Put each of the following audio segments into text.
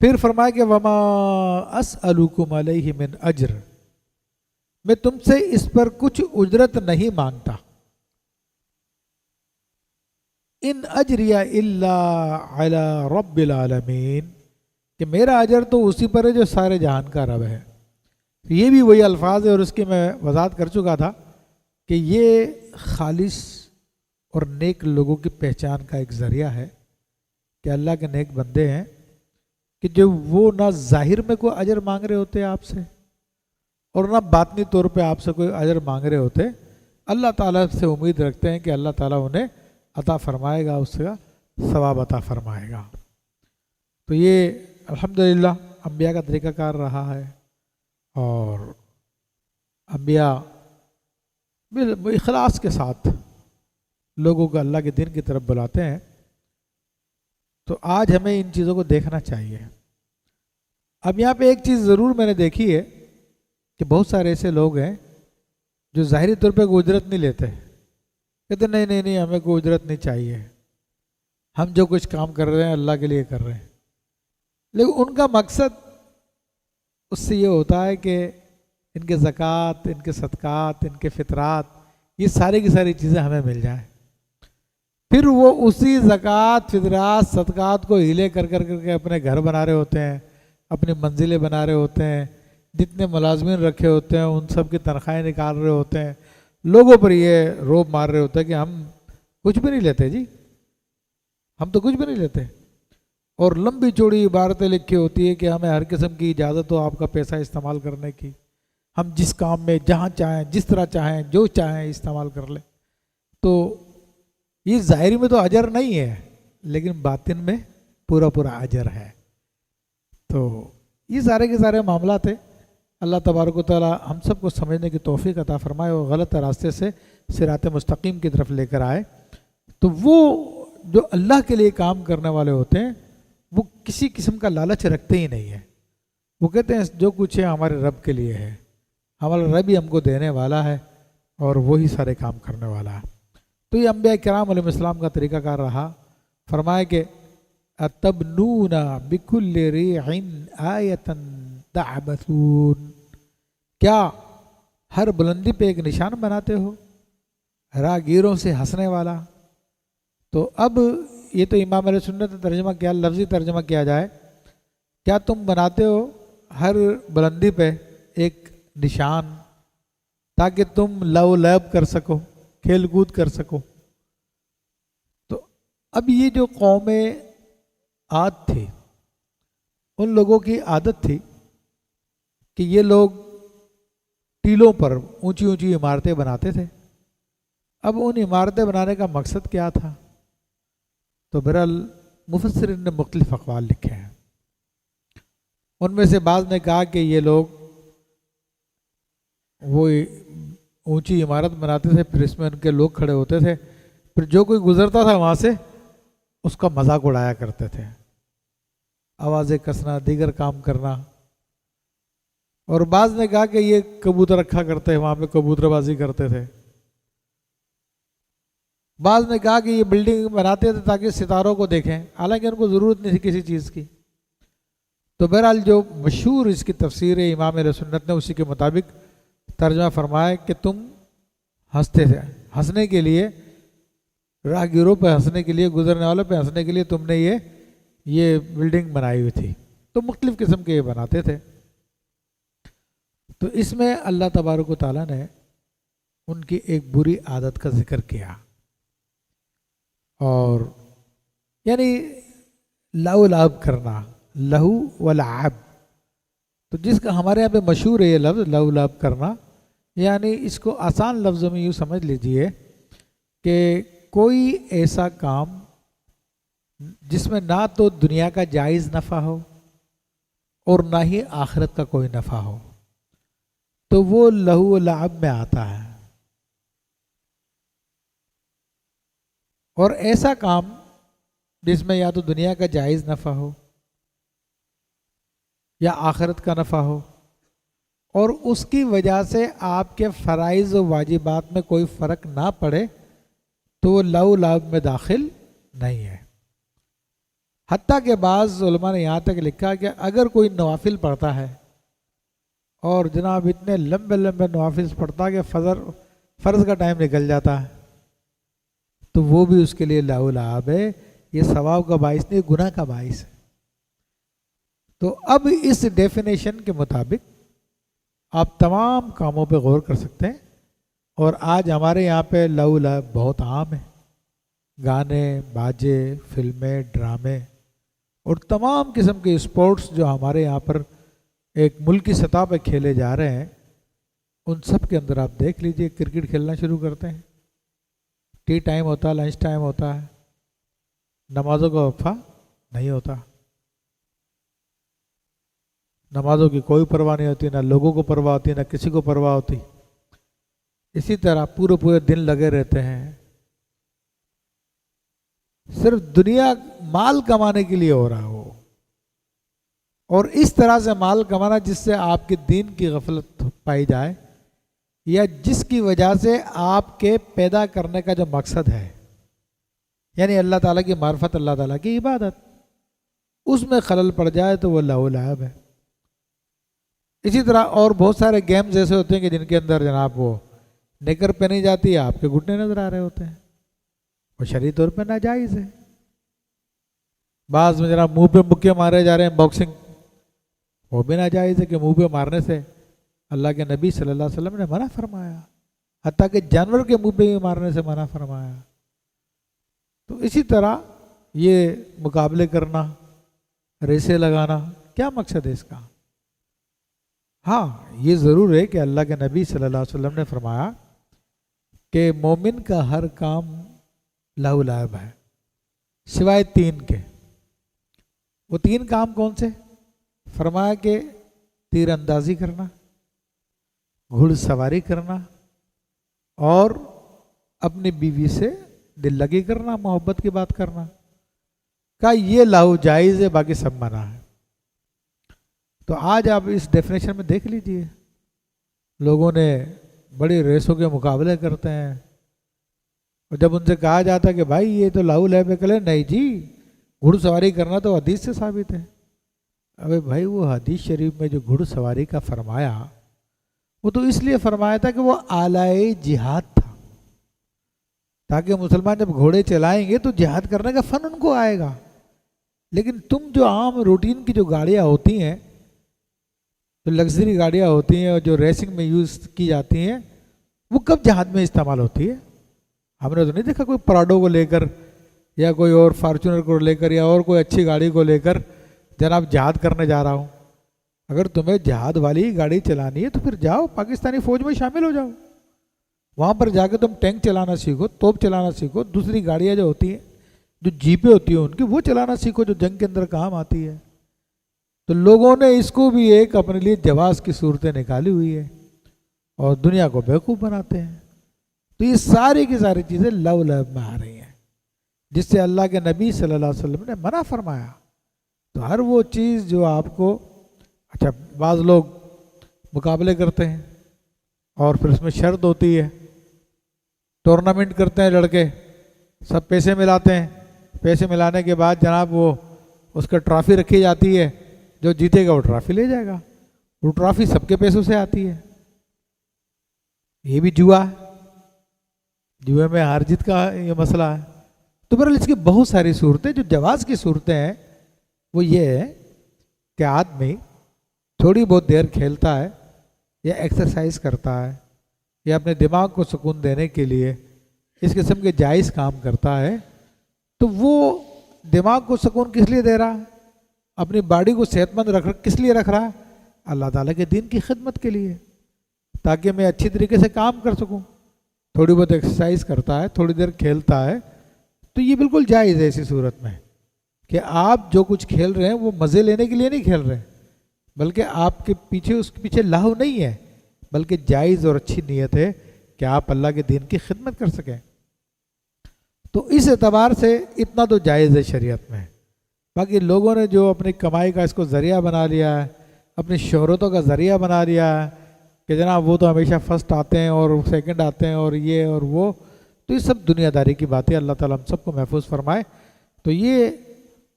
پھر فرمایا کہ وما اسألکم علیہ من اجر، میں تم سے اس پر کچھ اجرت نہیں مانگتا، ان اجریہ الا علی رب العالمین، کہ میرا اجر تو اسی پر ہے جو سارے جہان کا رب ہے۔ یہ بھی وہی الفاظ ہے، اور اس کی میں وضاحت کر چکا تھا کہ یہ خالص اور نیک لوگوں کی پہچان کا ایک ذریعہ ہے کہ اللہ کے نیک بندے ہیں کہ جو وہ نہ ظاہر میں کوئی اجر مانگ رہے ہوتے آپ سے اور نہ باطنی طور پہ آپ سے کوئی اجر مانگ رہے ہوتے، اللہ تعالیٰ سے امید رکھتے ہیں کہ اللہ تعالیٰ انہیں عطا فرمائے گا، اس کا ثواب عطا فرمائے گا۔ تو یہ الحمدللہ انبیاء کا طریقہ کار رہا ہے، اور انبیاء اخلاص کے ساتھ لوگوں کو اللہ کے دین کی طرف بلاتے ہیں۔ تو آج ہمیں ان چیزوں کو دیکھنا چاہیے۔ اب یہاں پہ ایک چیز ضرور میں نے دیکھی ہے کہ بہت سارے ایسے لوگ ہیں جو ظاہری طور پہ کوئی اجرت نہیں لیتے، کہتے نہیں ہمیں کوئی اجرت نہیں چاہیے، ہم جو کچھ کام کر رہے ہیں اللہ کے لیے کر رہے ہیں، لیکن ان کا مقصد اس سے یہ ہوتا ہے کہ ان کے زکوٰۃ، ان کے صدقات، ان کے فطرات، یہ ساری کی ساری چیزیں ہمیں مل جائیں، پھر وہ اسی زکوٰۃ، فطرات، صدقات کو ہیلے کر کے اپنے گھر بنا رہے ہوتے ہیں، اپنی منزلیں بنا رہے ہوتے ہیں، جتنے ملازمین رکھے ہوتے ہیں ان سب کی تنخواہیں نکال رہے ہوتے ہیں، لوگوں پر یہ روب مار رہے ہوتے ہیں کہ ہم کچھ بھی نہیں لیتے جی، ہم تو کچھ بھی نہیں لیتے، اور لمبی چوڑی عبارتیں لکھی ہوتی ہے کہ ہمیں ہر قسم کی اجازت ہو آپ کا پیسہ استعمال کرنے کی، ہم جس کام میں جہاں چاہیں، جس طرح چاہیں، جو چاہیں استعمال کر لیں۔ تو یہ ظاہری میں تو اجر نہیں ہے، لیکن باطن میں پورا اجر ہے۔ تو یہ سارے کے سارے معاملات ہیں۔ اللہ تبارک و تعالی ہم سب کو سمجھنے کی توفیق عطا فرمائے اور غلط راستے سے صراط مستقیم کی طرف لے کر آئے۔ تو وہ جو اللہ کے لیے کام کرنے والے ہوتے ہیں وہ کسی قسم کا لالچ رکھتے ہی نہیں ہیں، وہ کہتے ہیں جو کچھ ہے ہمارے رب کے لیے ہے، ہمارا رب ہی ہم کو دینے والا ہے اور وہی سارے کام کرنے والا ہے۔ تو یہ انبیاء کرام علیہ السلام کا طریقہ کار رہا۔ فرمایا کہ اتبنون بکل ریع آیۃ تعبثون، کیا ہر بلندی پہ ایک نشان بناتے ہو، راہگیروں سے ہنسنے والا۔ تو اب یہ تو امام علیہ سنت نے ترجمہ کیا، لفظی ترجمہ کیا جائے، کیا تم بناتے ہو ہر بلندی پہ ایک نشان تاکہ تم لو لعب کر سکو، کھیل کود کر سکو۔ تو اب یہ جو قوم عاد تھی، ان لوگوں کی عادت تھی کہ یہ لوگ ٹیلوں پر اونچی اونچی عمارتیں بناتے تھے۔ اب ان عمارتیں بنانے کا مقصد کیا تھا؟ تو بہرحال مفسرین نے مختلف اقوال لکھے ہیں۔ ان میں سے بعض نے کہا کہ یہ لوگ وہ اونچی عمارت بناتے تھے، پھر اس میں ان کے لوگ کھڑے ہوتے تھے، پھر جو کوئی گزرتا تھا وہاں سے اس کا مذاق اڑایا کرتے تھے، آوازیں کسنا، دیگر کام کرنا۔ اور بعض نے کہا کہ یہ کبوتر رکھا کرتے ہیں، وہاں پہ کبوتر بازی کرتے تھے۔ بعض نے کہا کہ یہ بلڈنگ بناتے تھے تاکہ ستاروں کو دیکھیں، حالانکہ ان کو ضرورت نہیں تھی کسی چیز کی۔ تو بہرحال جو مشہور اس کی تفسیر ہے امام علیہ سنت نے اسی کے مطابق ترجمہ فرمایا کہ تم ہنستے تھے، ہنسنے کے لیے، راہگیروں پہ ہنسنے کے لیے، گزرنے والوں پہ ہنسنے کے لیے تم نے یہ بلڈنگ بنائی ہوئی تھی۔ تو مختلف قسم کے یہ بناتے تھے۔ تو اس میں اللہ تبارک و تعالیٰ نے ان کی ایک بری عادت کا ذکر کیا، اور یعنی لہو لعب کرنا، لہو و لعب، تو جس کا ہمارے یہاں پہ مشہور ہے یہ لفظ لہو لعب کرنا، یعنی اس کو آسان لفظوں میں یوں سمجھ لیجئے کہ کوئی ایسا کام جس میں نہ تو دنیا کا جائز نفع ہو اور نہ ہی آخرت کا کوئی نفع ہو، تو وہ لہو و لعب میں آتا ہے۔ اور ایسا کام جس میں یا تو دنیا کا جائز نفع ہو یا آخرت کا نفع ہو، اور اس کی وجہ سے آپ کے فرائض و واجبات میں کوئی فرق نہ پڑے، تو وہ لہو لعب میں داخل نہیں ہے۔ حتیٰ کہ بعض علماء نے یہاں تک لکھا کہ اگر کوئی نوافل پڑھتا ہے اور جناب اتنے لمبے لمبے نوافل پڑھتا کہ فرض کا ٹائم نکل جاتا ہے تو وہ بھی اس کے لیے لاؤ لعاب ہے، یہ ثواب کا باعث نہیں، گناہ کا باعث ہے۔ تو اب اس ڈیفینیشن کے مطابق آپ تمام کاموں پہ غور کر سکتے ہیں، اور آج ہمارے یہاں پہ لاؤ لعاب بہت عام ہے، گانے باجے فلمیں ڈرامے اور تمام قسم کے اسپورٹس جو ہمارے یہاں پر ایک ملکی سطح پہ کھیلے جا رہے ہیں، ان سب کے اندر آپ دیکھ لیجئے کرکٹ کھیلنا شروع کرتے ہیں، ٹی ٹائم ہوتا ہے، لنچ ٹائم ہوتا ہے، نمازوں کا وقفہ نہیں ہوتا، نمازوں کی کوئی پرواہ نہیں ہوتی، نہ لوگوں کو پرواہ ہوتی، نہ کسی کو پرواہ ہوتی۔ اسی طرح پورے دن لگے رہتے ہیں، صرف دنیا مال کمانے کے لیے ہو رہا ہو، اور اس طرح سے مال کمانا جس سے آپ کے دین کی غفلت پائی جائے، یا جس کی وجہ سے آپ کے پیدا کرنے کا جو مقصد ہے، یعنی اللہ تعالیٰ کی معرفت، اللہ تعالیٰ کی عبادت، اس میں خلل پڑ جائے تو وہ لاؤ لعاب ہے۔ اسی طرح اور بہت سارے گیمز ایسے ہوتے ہیں کہ جن کے اندر جناب وہ نکر پہنی جاتی ہے، آپ کے گھٹنے نظر آ رہے ہوتے ہیں، وہ شرعی طور پہ ناجائز ہے۔ بعض میں جناب منہ پہ مکے مارے جا رہے ہیں، باکسنگ، وہ بھی ناجائز ہے کہ منہ پہ مارنے سے اللہ کے نبی صلی اللہ علیہ وسلم نے منع فرمایا، حتیٰ کہ جانور کے منہ پہ بھی مارنے سے منع فرمایا۔ تو اسی طرح یہ مقابلے کرنا، ریسیں لگانا، کیا مقصد ہے اس کا؟ ہاں یہ ضرور ہے کہ اللہ کے نبی صلی اللہ علیہ وسلم نے فرمایا کہ مومن کا ہر کام لاؤ لعاب ہے سوائے 3 کے۔ وہ 3 کام کون سے؟ فرمایا کہ تیر اندازی کرنا، گھڑ سواری کرنا، اور اپنی بیوی سے دل لگی کرنا، محبت کی بات کرنا، کا یہ لاؤ جائز ہے، باقی سب منع ہے۔ تو آج آپ اس ڈیفینیشن میں دیکھ لیجئے، لوگوں نے بڑی ریسوں کے مقابلے کرتے ہیں، اور جب ان سے کہا جاتا ہے کہ بھائی یہ تو لاؤ لعاب ہے، کہلے نہیں جی، گھڑ سواری کرنا تو حدیث سے ثابت ہے۔ ابے بھائی وہ حدیث شریف میں جو گھڑ سواری کا فرمایا، وہ تو اس لیے فرمایا تھا کہ وہ آلائے جہاد تھا، تاکہ مسلمان جب گھوڑے چلائیں گے تو جہاد کرنے کا فن ان کو آئے گا۔ لیکن تم جو عام روٹین کی جو گاڑیاں ہوتی ہیں، جو لگژری گاڑیاں ہوتی ہیں اور جو ریسنگ میں یوز کی جاتی ہیں، وہ کب جہاد میں استعمال ہوتی ہے؟ ہم نے تو نہیں دیکھا کوئی پراڈو کو لے کر یا کوئی اور فارچونر کو لے کر یا اور کوئی اچھی گاڑی کو لے کر جناب جہاد کرنے جا رہا ہوں۔ اگر تمہیں جہاد والی گاڑی چلانی ہے تو پھر جاؤ پاکستانی فوج میں شامل ہو جاؤ، وہاں پر جا کے تم ٹینک چلانا سیکھو، توپ چلانا سیکھو، دوسری گاڑیاں جو ہوتی ہیں، جو جیپیں ہوتی ہیں ان کی، وہ چلانا سیکھو جو جنگ کے اندر کام آتی ہے۔ تو لوگوں نے اس کو بھی ایک اپنے لیے جواز کی صورتیں نکالی ہوئی ہے اور دنیا کو بیوقوف بناتے ہیں۔ تو یہ ساری کی ساری چیزیں لاؤ لعاب میں آ رہی ہیں، جس سے اللہ کے نبی صلی اللہ علیہ وسلم نے منع فرمایا۔ تو ہر وہ چیز جو آپ کو، اچھا بعض لوگ مقابلے کرتے ہیں اور پھر اس میں شرط ہوتی ہے، ٹورنامنٹ کرتے ہیں لڑکے، سب پیسے ملاتے ہیں، پیسے ملانے کے بعد جناب وہ اس کا ٹرافی رکھی جاتی ہے، جو جیتے گا وہ ٹرافی لے جائے گا، وہ ٹرافی سب کے پیسوں سے آتی ہے۔ یہ بھی جوا ہے، جوئے میں ہار جیت کا یہ مسئلہ ہے۔ تو بہرحال اس کی بہت ساری صورتیں، جو جواز کی صورتیں ہیں وہ یہ ہے کہ آدمی تھوڑی بہت دیر کھیلتا ہے یا ایکسرسائز کرتا ہے یا اپنے دماغ کو سکون دینے کے لیے اس قسم کے جائز کام کرتا ہے، تو وہ دماغ کو سکون کس لیے دے رہا ہے؟ اپنی باڈی کو صحت مند کس لیے رکھ رہا ہے؟ اللہ تعالیٰ کے دین کی خدمت کے لیے، تاکہ میں اچھی طریقے سے کام کر سکوں۔ تھوڑی بہت ایکسرسائز کرتا ہے، تھوڑی دیر کھیلتا ہے، تو یہ بالکل جائز ہے ایسی صورت میں کہ آپ جو کچھ کھیل رہے ہیں وہ مزے لینے کے لیے نہیں کھیل رہے، بلکہ آپ کے پیچھے اس کے پیچھے لاہو نہیں ہے، بلکہ جائز اور اچھی نیت ہے کہ آپ اللہ کے دین کی خدمت کر سکیں۔ تو اس اعتبار سے اتنا تو جائز ہے شریعت میں۔ باقی لوگوں نے جو اپنی کمائی کا اس کو ذریعہ بنا لیا ہے، اپنی شہرتوں کا ذریعہ بنا لیا ہے کہ جناب وہ تو ہمیشہ فرسٹ آتے ہیں اور سیکنڈ آتے ہیں اور یہ اور وہ، تو یہ سب دنیا داری کی باتیں، اللہ تعالیٰ ہم سب کو محفوظ فرمائے۔ تو یہ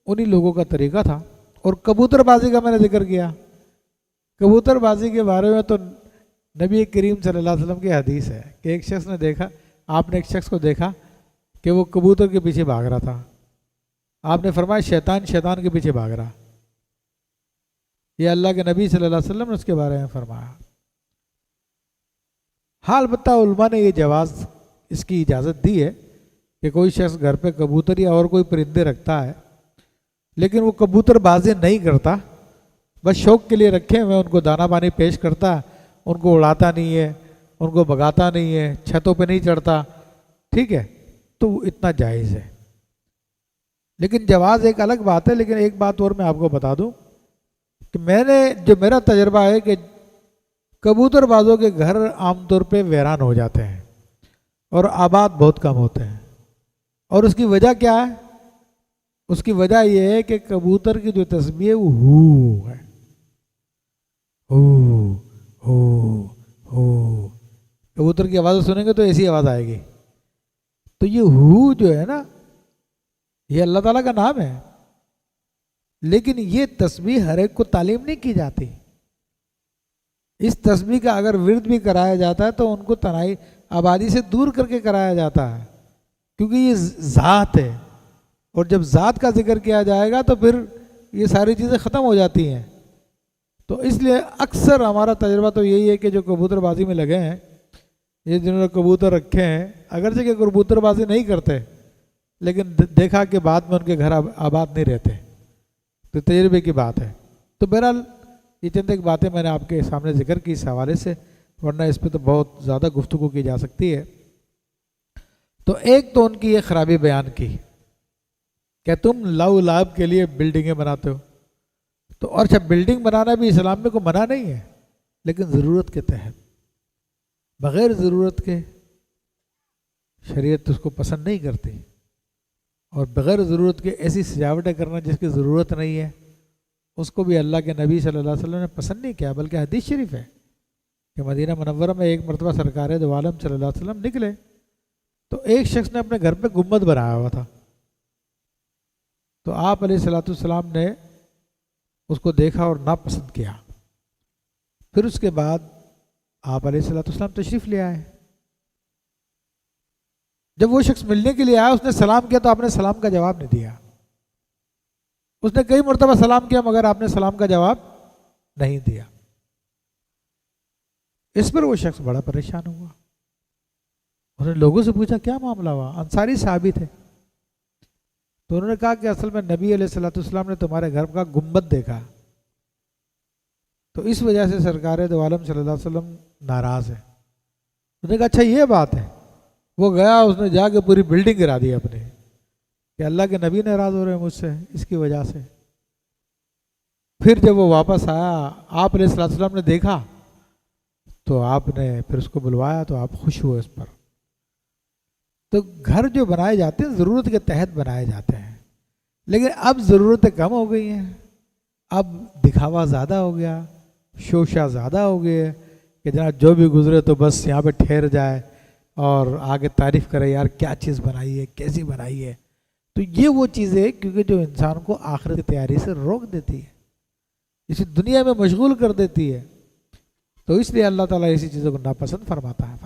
انہی لوگوں کا طریقہ تھا۔ اور کبوتر بازی کا میں نے ذکر کیا، کبوتر بازی کے بارے میں تو نبی کریم صلی اللہ علیہ وسلم کی حدیث ہے کہ ایک شخص نے دیکھا، آپ نے ایک شخص کو دیکھا کہ وہ کبوتر کے پیچھے بھاگ رہا تھا، آپ نے فرمایا شیطان شیطان کے پیچھے بھاگ رہا۔ یہ اللہ کے نبی صلی اللہ علیہ وسلم نے اس کے بارے میں فرمایا۔ حال البتہ علماء نے یہ جواز، اس کی اجازت دی ہے کہ کوئی شخص گھر پہ کبوتر یا اور کوئی پرندے رکھتا ہے لیکن وہ کبوتر بازی نہیں کرتا، بس شوق کے لیے رکھے ہوئے ان کو دانہ پانی پیش کرتا، ان کو اڑاتا نہیں ہے، ان کو بھگاتا نہیں ہے، چھتوں پہ نہیں چڑھتا، ٹھیک ہے، تو اتنا جائز ہے۔ لیکن جواز ایک الگ بات ہے۔ لیکن ایک بات اور میں آپ کو بتا دوں کہ میرا تجربہ ہے کہ کبوتر بازوں کے گھر عام طور پہ ویران ہو جاتے ہیں اور آباد بہت کم ہوتے ہیں، اور اس کی وجہ کیا ہے؟ اس کی وجہ یہ ہے کہ کبوتر کی جو تسبیح ہے وہ ہو ہے، ہو کبوتر کی آواز سنیں گے تو ایسی آواز آئے گی۔ تو یہ ہو جو ہے نا، یہ اللہ تعالیٰ کا نام ہے، لیکن یہ تسبیح ہر ایک کو تعلیم نہیں کی جاتی۔ اس تسبیح کا اگر ورد بھی کرایا جاتا ہے تو ان کو تنہائی آبادی سے دور کر کے کرایا جاتا ہے، کیونکہ یہ ذات ہے، اور جب ذات کا ذکر کیا جائے گا تو پھر یہ ساری چیزیں ختم ہو جاتی ہیں۔ تو اس لیے اکثر ہمارا تجربہ تو یہی ہے کہ جو کبوتر بازی میں لگے ہیں، یہ جنہوں نے کبوتر رکھے ہیں، اگرچہ کہ کبوتر بازی نہیں کرتے لیکن دیکھا کہ بعد میں ان کے گھر آباد نہیں رہتے، تو تجربے کی بات ہے۔ تو بہرحال یہ چند ایک باتیں میں نے آپ کے سامنے ذکر کی اس حوالے سے، ورنہ اس پہ تو بہت زیادہ گفتگو کی جا سکتی ہے۔ تو ایک تو ان کی یہ خرابی بیان کی کہ تم لاؤ لعب کے لیے بلڈنگیں بناتے ہو، تو اور اچھا بلڈنگ بنانا بھی اسلام میں کوئی منع نہیں ہے، لیکن ضرورت کے تحت، بغیر ضرورت کے شریعت اس کو پسند نہیں کرتی، اور بغیر ضرورت کے ایسی سجاوٹیں کرنا جس کی ضرورت نہیں ہے اس کو بھی اللہ کے نبی صلی اللہ علیہ وسلم نے پسند نہیں کیا، بلکہ حدیث شریف ہے کہ مدینہ منورہ میں ایک مرتبہ سرکار دو عالم صلی اللہ علیہ وسلم نکلے تو ایک شخص نے اپنے گھر پہ گنبد بنایا ہوا تھا، تو آپ علیہ الصلوۃ والسلام نے اس کو دیکھا اور ناپسند کیا۔ پھر اس کے بعد آپ علیہ الصلوۃ والسلام تشریف لے آئے۔ جب وہ شخص ملنے کے لیے آیا، اس نے سلام کیا تو آپ نے سلام کا جواب نہیں دیا۔ اس نے کئی مرتبہ سلام کیا مگر آپ نے سلام کا جواب نہیں دیا۔ اس پر وہ شخص بڑا پریشان ہوا، اس نے لوگوں سے پوچھا کیا معاملہ ہوا؟ انصاری صحابی تھے، تو انہوں نے کہا کہ اصل میں نبی علیہ الصلوۃ والسلام نے تمہارے گھر کا گنبد دیکھا، تو اس وجہ سے سرکار دو عالم صلی اللہ علیہ وسلم ناراض ہے۔ انہوں نے کہا اچھا یہ بات ہے۔ وہ گیا، اس نے جا کے پوری بلڈنگ گرا دی اپنے، کہ اللہ کے نبی ناراض ہو رہے ہیں مجھ سے اس کی وجہ سے۔ پھر جب وہ واپس آیا، آپ علیہ الصلوۃ والسلام نے دیکھا تو آپ نے پھر اس کو بلوایا تو آپ خوش ہوئے اس پر۔ تو گھر جو بنائے جاتے ہیں ضرورت کے تحت بنائے جاتے ہیں، لیکن اب ضرورتیں کم ہو گئی ہیں، اب دکھاوا زیادہ ہو گیا، شوشہ زیادہ ہو گئے کہ جناب جو بھی گزرے تو بس یہاں پہ ٹھہر جائے اور آگے تعریف کرے یار کیا چیز بنائی ہے، کیسی بنائی ہے۔ تو یہ وہ چیز ہے کیونکہ جو انسان کو آخرت کی تیاری سے روک دیتی ہے، اسی دنیا میں مشغول کر دیتی ہے، تو اس لیے اللہ تعالیٰ ایسی چیزوں کو ناپسند فرماتا ہے۔